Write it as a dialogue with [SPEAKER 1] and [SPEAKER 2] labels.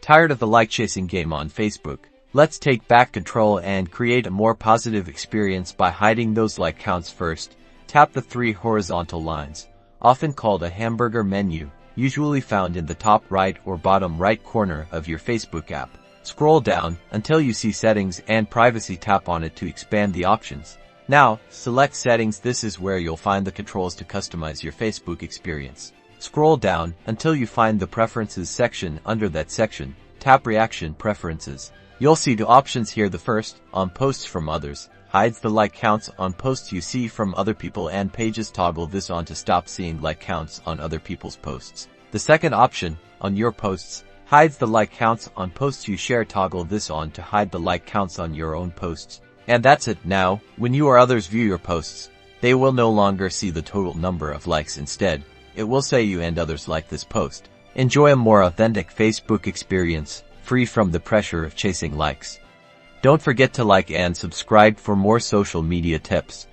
[SPEAKER 1] Tired of the like-chasing game on Facebook? Let's take back control and create a more positive experience by hiding those like counts first. Tap the three horizontal lines, often called a hamburger menu, usually found in the top right or bottom right corner of your Facebook app. Scroll down until you see Settings and Privacy. Tap on it to expand the options. Now, select Settings. This is where you'll find the controls to customize your Facebook experience. Scroll down until you find the Preferences section. Under that section, tap Reaction Preferences. You'll see two options here. The first, on posts from others, hides the like counts on posts you see from other people and pages. Toggle this on to stop seeing like counts on other people's posts. The second option, on your posts, hides the like counts on posts you share. Toggle this on to hide the like counts on your own posts. And that's it. Now, when you or others view your posts, they will no longer see the total number of likes. Instead, it will say you and others like this post. Enjoy a more authentic Facebook experience, free from the pressure of chasing likes. Don't forget to like and subscribe for more social media tips.